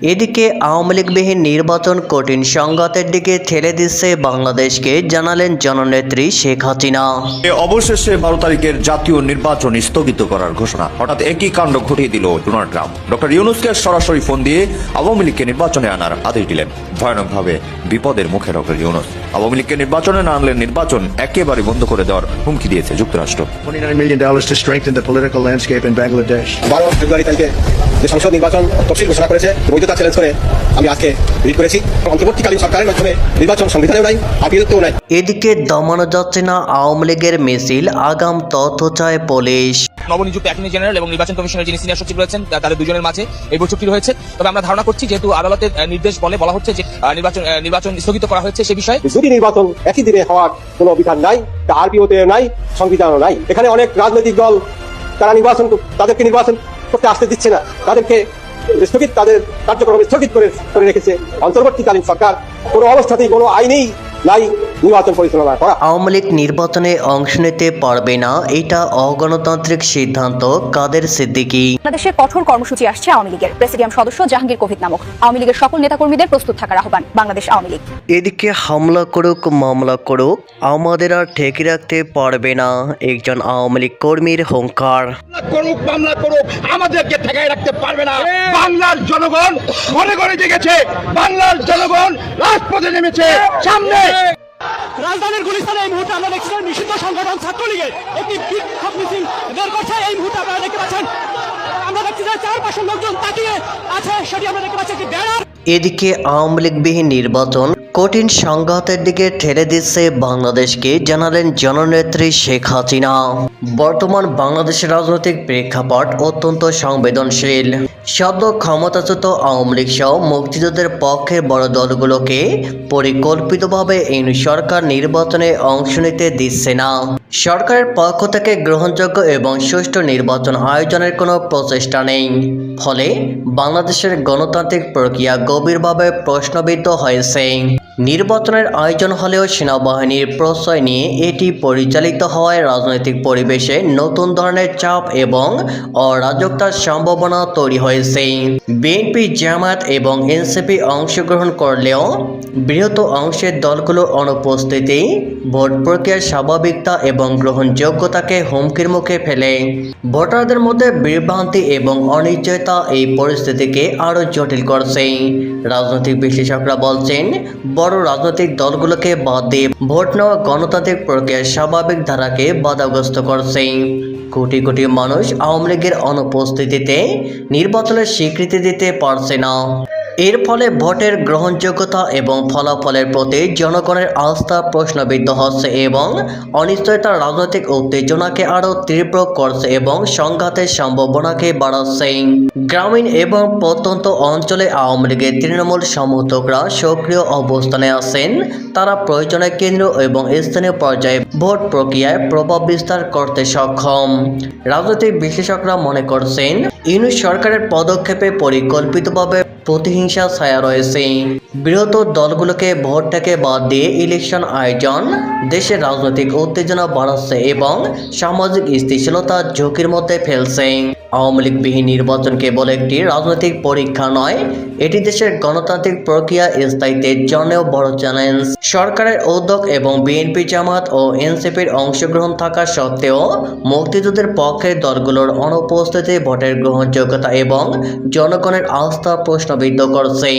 এদিকে আওয়ামী লীগবিহীন নির্বাচন কঠিন সংঘাতের দিকে ঠেলে দিচ্ছে বাংলাদেশকে, জানালেন জননেত্রী শেখ হাসিনা। অবশেষে 12 তারিখের জাতীয় নির্বাচন স্থগিত করার ঘোষণা। হঠাৎ একই কাণ্ড ঘটিয়ে দিল ডোনাল্ড ট্রাম্প। ডক্টর ইউনূসকে সরাসরি ফোন দিয়ে আওয়ামী লীগকে নির্বাচনে আনার আদেশ দিলেন। ভয়ানকভাবে বিপদের মুখে ডক্টর ইউনূস। আওয়ামী লীগকে নির্বাচনে না আনলে নির্বাচন একেবারে বন্ধ করে দেওয়ার হুমকি দিয়েছে যুক্তরাষ্ট্র। $29 million to strengthen the political landscape in Bangladesh. 12 ফেব্রুয়ারি তারিখে যে সংসদ নির্বাচন তফসিল ঘোষণা করেছে, বৈধতা চ্যালেঞ্জ করে আমি আজকে রিট করেছি। অন্তর্বর্তীকালীন সরকারের মাধ্যমে নির্বাচন সংবিধানেও নাই, আপিলতেও নাই। এদিকে দমানো যাচ্ছে না আওয়ামী লীগের মিছিল, আগাম তথ্য চায় পুলিশ। নবনিযুক্ত অ্যাটর্নি জেনারেল এবং নির্বাচন কমিশনের যিনি সিনিয়র সচিব রয়েছেন তাদের দুজনের মাঝে এই বৈঠকটি রয়েছে। তবে আমরা ধারণা করছি যেহেতু আদালতের নির্দেশ বলা হচ্ছে যে নির্বাচন স্থগিত করা হয়েছে, সে বিষয়ে যদি নির্বাচন একই দিনে হওয়ার কোনো বিধান নাই, তা আরপিওতে নাই, সংবিধানও নাই। এখানে অনেক রাজনৈতিক দল তাদেরকে নির্বাচন করতে আসতে দিচ্ছে না, তাদের কার্যক্রম স্থগিত করে রেখেছে। অন্তর্বর্তীকালীন সরকার কোনো অবস্থাতেই কোনো আইনেই নাই নির্বাচন পরিচালনা করা। আওয়ামী লীগ নির্বাচনে অংশ নিতে পারবে না, এটা অগণতান্ত্রিক সিদ্ধান্ত, কাদের সিদ্দিকী। বাংলাদেশে কঠোর কর্মসূচি আসছে আওয়ামী লীগের। প্রেসিডিয়াম সদস্য জাহাঙ্গীর কবির নামক আওয়ামী লীগের সকল নেতাকর্মীদের প্রস্তুত থাকার আহ্বান বাংলাদেশ আওয়ামী লীগ। এদিকে হামলা করুক মামলা করুক, আমাদের আর ঠেকে রাখতে পারবে না, একজন আওয়ামী লীগ কর্মীর হুঙ্কার। মামলা করুক, আমাদেরকে ঠেকায় রাখতে পারবে না। বাংলার জনগণ ঘরে ঘরে জেগেছে, বাংলার জনগণ রাজপথে নেমেছে। সামনে রাজধানীর গুলিস্তানে এই মুহূর্তে আমরা দেখছি নিষিদ্ধ সংগঠন ছাত্রলীগের একটি বিক্ষোভ মিছিল বের করছে। এই মুহূর্তে আপনারা দেখতে পাচ্ছেন, আমরা দেখছি যে চারপাশের লোকজন তাকিয়ে আছে, সেটি আমরা দেখতে পাচ্ছি একটি ব্যানার। এদিকে আওয়ামী লীগবিহীন নির্বাচন কঠিন সংঘাতের দিকে ঠেলে দিচ্ছে বাংলাদেশকে, জানালেন জননেত্রী শেখ হাসিনা। বর্তমান বাংলাদেশের রাজনৈতিক প্রেক্ষাপট অত্যন্ত সংবেদনশীল। সদ্য ক্ষমতাচ্যুত আওয়ামী লীগ সহ মুক্তিযুদ্ধের পক্ষের বড় দলগুলোকে পরিকল্পিতভাবে এই সরকার নির্বাচনে অংশ নিতে দিচ্ছে না। সরকারের পক্ষ থেকে গ্রহণযোগ্য এবং সুষ্ঠু নির্বাচন আয়োজনের কোনো প্রচেষ্টা নেই। ফলে বাংলাদেশের গণতান্ত্রিক প্রক্রিয়া গভীরভাবে প্রশ্নবিদ্ধ হয়েছে। নির্বাচনের আয়োজন হলেও সেনাবাহিনীর প্রশ্রয় নিয়ে এটি পরিচালিত হওয়ায় রাজনৈতিক পরিবেশে নতুন ধরনের চাপ এবং অরাজকতার সম্ভাবনা তৈরি হয়েছে। বিএনপি, জামায়াত এবং এনসিপি অংশগ্রহণ করলেও বৃহৎ অংশের দলগুলোর অনুপস্থিতি ভোট প্রক্রিয়ার স্বাভাবিকতা এবং গ্রহণযোগ্যতাকে হুমকির মুখে ফেলে। ভোটারদের মধ্যে বিভ্রান্তি এবং অনিশ্চয়তা এই পরিস্থিতিকে আরও জটিল করছে। রাজনৈতিক বিশ্লেষকরা বলছেন, বড় রাজনৈতিক দলগুলোকে বাদ দিয়ে ভোট নেওয়া গণতান্ত্রিক প্রক্রিয়ার স্বাভাবিক ধারাকে বাধাগ্রস্ত করছে। কোটি কোটি মানুষ আওয়ামী লীগের অনুপস্থিতিতে নির্বাচনের স্বীকৃতি দিতে পারছে না। এর ফলে ভোটের গ্রহণযোগ্যতা এবং ফলাফলের প্রতি জনগণের আস্থা প্রশ্নবিদ্ধ হচ্ছে এবং অনিশ্চয়তা রাজনৈতিক উত্তেজনাকে আরও তীব্র করছে এবং সংঘাতের সম্ভাবনাকে বাড়াচ্ছে। গ্রামীণ এবং প্রত্যন্ত অঞ্চলে আওয়ামী লীগের তৃণমূল সমর্থকরা সক্রিয় অবস্থানে আছেন। তারা প্রয়োজনে কেন্দ্র এবং স্থানীয় পর্যায়ে ভোট প্রক্রিয়ায় প্রভাব বিস্তার করতে সক্ষম। রাজনৈতিক বিশ্লেষকরা মনে করছেন, ইউনূস সরকারের পদক্ষেপে পরিকল্পিতভাবে প্রতিহিংসা ছায়া রয়েছে। বৃহত্তর দলগুলোকে ভোট থেকে বাদ দিয়ে ইলেকশন আয়োজন দেশের রাজনৈতিক উত্তেজনা বাড়াচ্ছে এবং সামাজিক স্থিতিশীলতা ঝুঁকির মধ্যে ফেলছে। আওয়ামী লীগবিহীন নির্বাচন কেবল একটি রাজনৈতিক পরীক্ষা নয়, এটি দেশের গণতান্ত্রিক প্রক্রিয়া স্থায়িত্বের জন্যও বড় চ্যালেঞ্জ। সরকারের উদ্যোগ এবং বিএনপি, জামায়াত ও এনসিপির অংশগ্রহণ থাকা সত্ত্বেও মুক্তিযুদ্ধের পক্ষের দলগুলোর অনুপস্থিতি ভোটের গ্রহণযোগ্যতা এবং জনগণের আস্থা প্রশ্নবিদ্ধ করছে।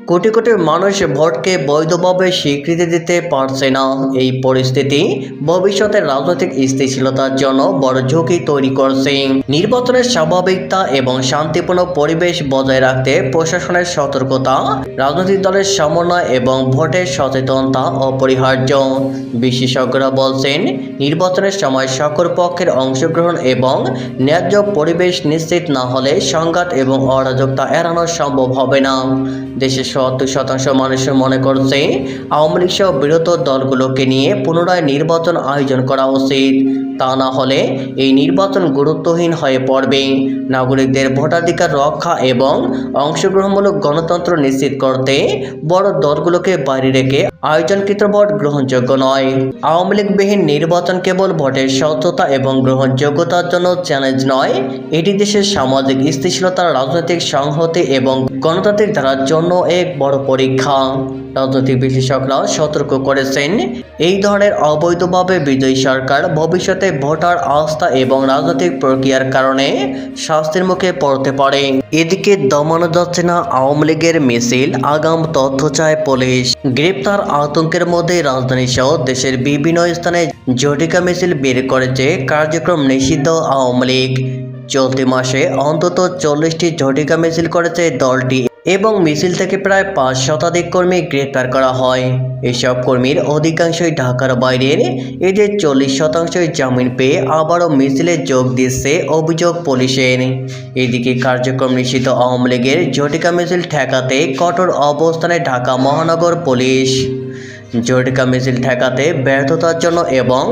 কোটি কোটি মানুষ ভোটকে বৈধভাবে স্বীকৃতি দিতে পারছে না। এই পরিস্থিতি ভবিষ্যতের রাজনৈতিক স্থিতিশীলতার জন্য বড় ঝুঁকি তৈরি করছে। নির্বাচনের স্বাভাবিকতা এবং শান্তিপূর্ণ পরিবেশ বজায় রাখতে প্রশাসনের সতর্কতা, রাজনৈতিক দলের সমন্বয় এবং ভোটের সচেতনতা অপরিহার্য। বিশেষজ্ঞরা বলছেন, নির্বাচনের সময় সকল পক্ষের অংশগ্রহণ এবং ন্যায্য পরিবেশ নিশ্চিত না হলে সংঘাত এবং অরাজকতা এড়ানো সম্ভব হবে না। দেশের 70% মানুষ মনে করছে, আওয়ামী লীগ সহ বৃহত্তর দলগুলোকে নিয়ে পুনরায় নির্বাচন আয়োজন করা উচিত। তা না হলে এই নির্বাচন গুরুত্বহীন হয়ে পড়বে। নাগরিকদের ভোটাধিকার রক্ষা এবং অংশগ্রহণমূলক গণতন্ত্র নিশ্চিত করতে বড় দলগুলোকে বাইরে রেখে আয়োজনকৃত ভোট গ্রহণযোগ্য নয়। আওয়ামী লীগবিহীন নির্বাচন কেবল ভোটের স্বচ্ছতা এবং গ্রহণযোগ্যতার জন্য চ্যালেঞ্জ নয়, এটি দেশের সামাজিক স্থিতিশীলতা, রাজনৈতিক সংহতি এবং গণতান্ত্রিক ধারার জন্য এক বড় পরীক্ষা। রাজনৈতিক বিশ্লেষকরা সতর্ক করেছেন, এই ধরনের অবৈধভাবে বিজয়ী সরকার ভবিষ্যতে ভোটার আস্থা এবং রাজনৈতিক প্রক্রিয়ার কারণে শাস্তির মুখে পড়তে পারে। এদিকে দমানো যাচ্ছে না আওয়ামী লীগের মিছিল, আগাম তথ্য চায় পুলিশ। গ্রেপ্তার আতঙ্কের মধ্যে রাজধানী সহ দেশের বিভিন্ন স্থানে ঝটিকা মিছিল বের করেছে কার্যক্রম নিষিদ্ধ আওয়ামী লীগ। চলতি মাসে অন্তত 40টি ঝটিকা মিছিল করেছে দলটি এবং মিছিল থেকে প্রায় 5 শতাধিক কর্মী গ্রেপ্তার করা হয়। এসব কর্মীর অধিকাংশই ঢাকার বাইরের। এদের 40% জামিন পেয়ে আবারও মিছিলে যোগ দিচ্ছে অভিযোগ পুলিশের। এদিকে কার্যক্রম নিষিদ্ধ আওয়ামী লীগের ঝটিকা মিছিল ঠেকাতে কঠোর অবস্থানে ঢাকা মহানগর পুলিশ। ঝটিকা মিছিল ঠেকাতে ব্যর্থতার জন্য এবং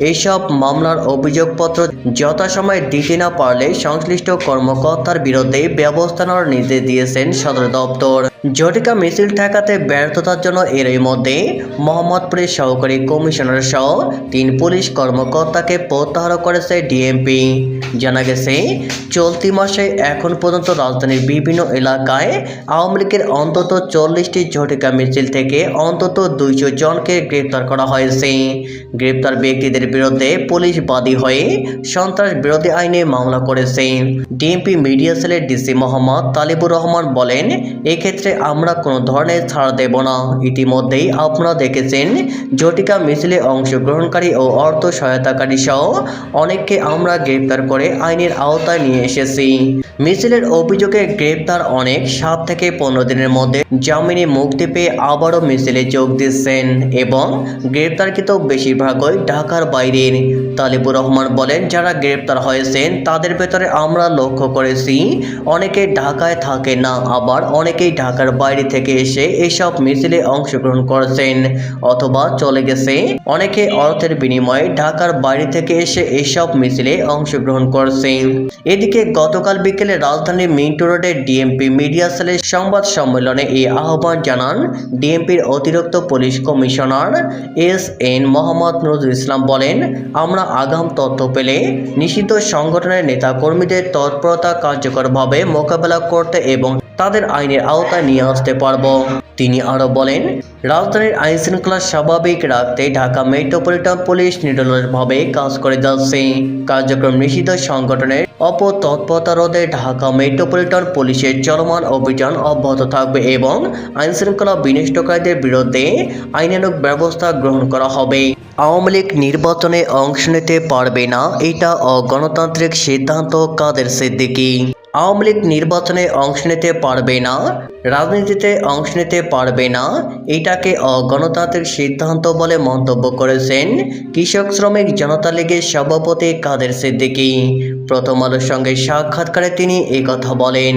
এইসব মামলার অভিযোগপত্র যথাসময়ে দিতে না পারলে সংশ্লিষ্ট কর্মকর্তার বিরুদ্ধে ব্যবস্থা নেওয়ার নির্দেশ দিয়েছেন সদর দপ্তর। ঝটিকা মিছিল ঠেকাতে ব্যর্থতার জন্য এরই মধ্যে মোহাম্মদপুরের সহকারী কমিশনার সহ 3 পুলিশ কর্মকর্তাকে প্রত্যাহার করেছে ডিএমপি। জানা গেছে, চলতি মাসে এখন পর্যন্ত রাজধানীর বিভিন্ন এলাকায় আওয়ামী লীগের অন্তত 40টি ঝটিকা মিছিল থেকে অন্তত 200 জনকে গ্রেপ্তার করা হয়েছে। গ্রেপ্তার ব্যক্তিদের বিরুদ্ধে পুলিশ বাদী হয়ে সন্ত্রাস বিরোধী আইনে মামলা করেছে। ডিএমপি মিডিয়া সেলের ডিসি মোহাম্মদ তালিবুর রহমান বলেন, এক্ষেত্রে আমরা কোনো ধরনের ছাড় দেব না। ইতিমধ্যেই আপনারা দেখেছেন, ঝটিকা মিছিলে অংশগ্রহণকারী ও অর্থ সহায়তাকারী সহ অনেককে আমরা গ্রেপ্তার করে আইনের আওতায় নিয়ে এসেছি। মিছিলের অভিযোগে গ্রেপ্তার অনেক 7 থেকে 15 দিনের মধ্যে জামিনে মুক্তি পেয়ে আবারও মিছিলে যোগ দিচ্ছেন এবং গ্রেপ্তারকৃত বেশিরভাগই ঢাকার বাইরের। তালিবুর রহমান বলেন, যারা গ্রেপ্তার হয়েছেন তাদের ভেতরে আমরা লক্ষ্য করেছি অনেকে ঢাকায় থাকে না, আবার অনেকেই ঢাকার বাইরে থেকে এসে এসব মিছিলে অংশগ্রহণ করেছেন অথবা চলে গেছে। অনেকে অর্থের বিনিময়ে ঢাকার বাইরে থেকে এসে এসব মিছিলে অংশগ্রহণ করেছেন। এদিকে গতকাল বিকেলে রাজধানীর মিন্টু রোডে ডিএমপি মিডিয়া সেলের সংবাদ সম্মেলনে এই আহ্বান জানান ডিএমপির অতিরিক্ত police commissioner S N. Mohammad Nazrul Islam. বলেন, আমরা আগাম তথ্য পেলে নিষিদ্ধ সংগঠনের নেতাকর্মীদের তৎপরতা কার্যকরভাবে মোকাবেলা করতে এবং তাদের আইনের আওতায় নিয়ে আসতে পারব। তিনি আরো বলেন, রাজধানীর আইন শৃঙ্খলা স্বাভাবিক রাখতে ঢাকা মেট্রোপলিটন পুলিশ নিরলসভাবে কাজ করে যাচ্ছে। কার্যক্রম নিষিদ্ধ সংগঠনের অপতৎপরতা রোধে ঢাকা মেট্রোপলিটন পুলিশের চলমান অভিযান অব্যাহত থাকবে এবং আইন শৃঙ্খলা বিনষ্টকারীদের বিরুদ্ধে আইনানুগ ব্যবস্থা গ্রহণ করা হবে। আওয়ামী লীগ নির্বাচনে অংশ নিতে পারবে না, এটা অগণতান্ত্রিক সিদ্ধান্ত কাদের সিদ্দিকী। আওয়ামী লীগ নির্বাচনে অংশ নিতে পারবে না, রাজনীতিতে অংশ নিতে পারবে না, এটাকে অগণতান্ত্রিক সিদ্ধান্ত বলে মন্তব্য করেছেন কৃষক শ্রমিক জনতা লীগের সভাপতি কাদের সিদ্দিকী। প্রথম আলোর সঙ্গে সাক্ষাৎকারে তিনি একথা বলেন।